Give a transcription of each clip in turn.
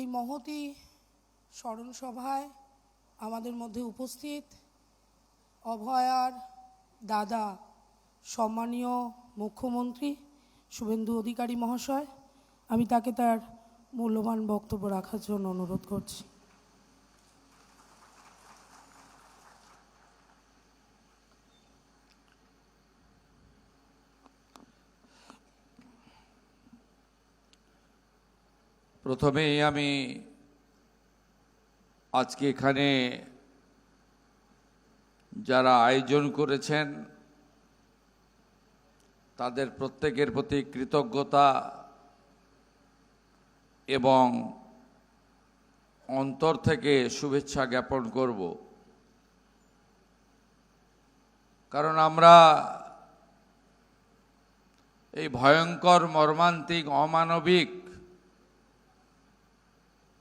এই মহতী স্মরণ সভায় আমাদের মধ্যে উপস্থিত অভয়ার দাদা সম্মানীয় মুখ্যমন্ত্রী শুভেন্দু অধিকারী মহাশয়, আমি তাকে তার মূল্যবান বক্তব্য রাখার জন্য অনুরোধ করছি। প্রথমেই আমি আজকে এখানে যারা আয়োজন করেছেন তাদের প্রত্যেকের প্রতি কৃতজ্ঞতা এবং অন্তর থেকে শুভেচ্ছা জ্ঞাপন করব। কারণ আমরা এই ভয়ঙ্কর মর্মান্তিক অমানবিক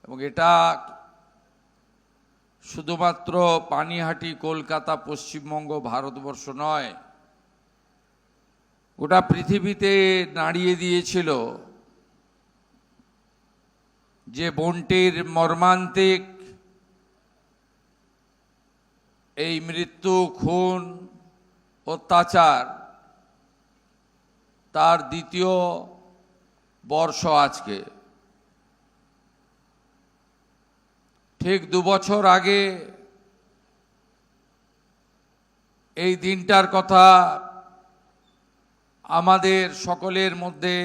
এবং এটা শুধুমাত্র পানিহাটি, কলকাতা, পশ্চিমবঙ্গ, ভারতবর্ষ নয়, গোটা পৃথিবীতে নাড়িয়ে দিয়েছিল যে বোনটির মর্মান্তিক এই মৃত্যু, খুন, অত্যাচার তার দ্বিতীয় বর্ষ আজকে। ঠিক 2 বছর আগে এই দিনটার কথা আমাদের সকলের মধ্যে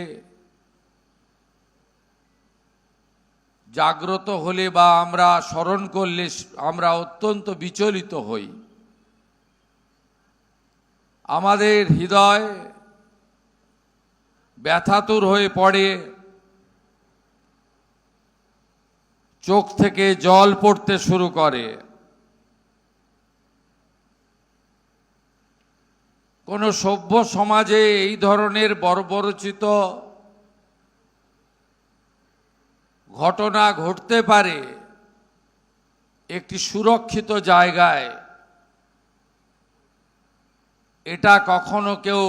জাগ্রত হলে বা আমরা স্মরণ করলে আমরা অত্যন্ত বিচলিত হই। আমাদের হৃদয় ব্যথাতুর হয়ে পড়ে, চোখ থেকে জল পড়তে শুরু করে। কোন সভ্য সমাজে এই ধরনের বর্বরোচিত ঘটনা ঘটতে পারে একটি সুরক্ষিত জায়গায়, এটা কখনো কেউ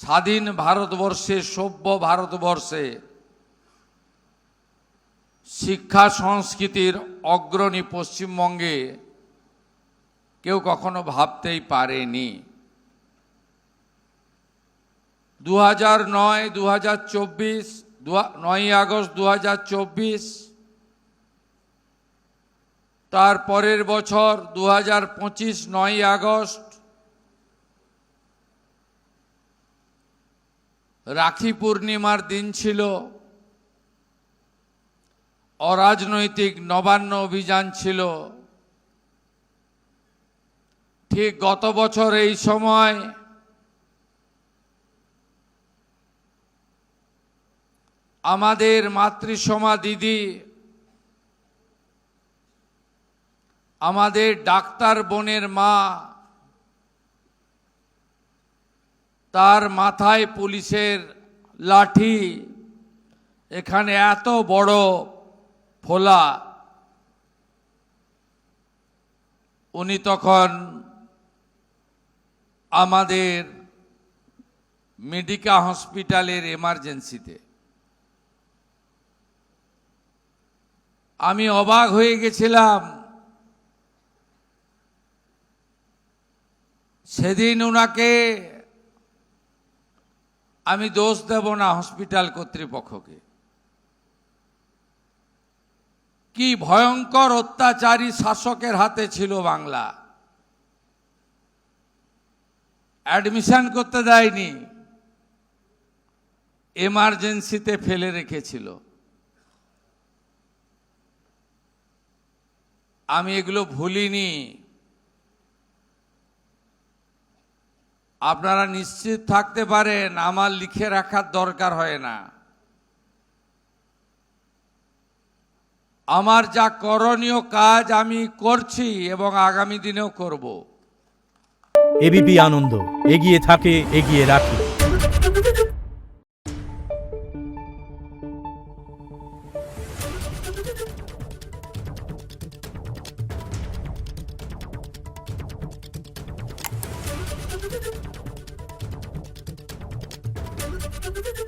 স্বাধীন ভারতবর্ষে, সভ্য ভারতবর্ষে শিক্ষা সংস্কৃতির অগ্রণী পশ্চিমবঙ্গে কেউ কখনো ভাবতেই পারেনি। 2009, 2024, 9ই আগস্ট 2024, তার পরের বছর 2025 9ই আগস্ট রাখি পূর্ণিমার দিন ছিল। অরাজনৈতিক নবান্ন অভিযান ছিল। ঠিক গত বছর এই সময় আমাদের মাতৃসমা দিদি, আমাদের ডাক্তার বোনের মা, তার মাথায় পুলিশের লাঠি, এখানে এত বড় ফোলা। উনি তখন আমাদের মেডিকা হসপিটালের এমার্জেন্সিতে। আমি অবাক হয়ে গেছিলাম। সেদিন ওনাকে আমি দোষ দেব না হসপিটাল কর্তৃপক্ষকে। কি ভয়ঙ্কর অত্যাচারী শাসকের হাতে ছিল বাংলা। অ্যাডমিশন করতে দেয়নি, এমার্জেন্সিতে ফেলে রেখেছিল। আমি এগুলো ভুলিনি। আপনারা নিশ্চিত থাকতে পারেন, আমার লিখে রাখার দরকার হয় না। আমার যা করণীয় কাজ আমি করছি এবং আগামী দিনেও করব। এবিপি আনন্দ, এগিয়ে থাকে, এগিয়ে রাখে। Thank you.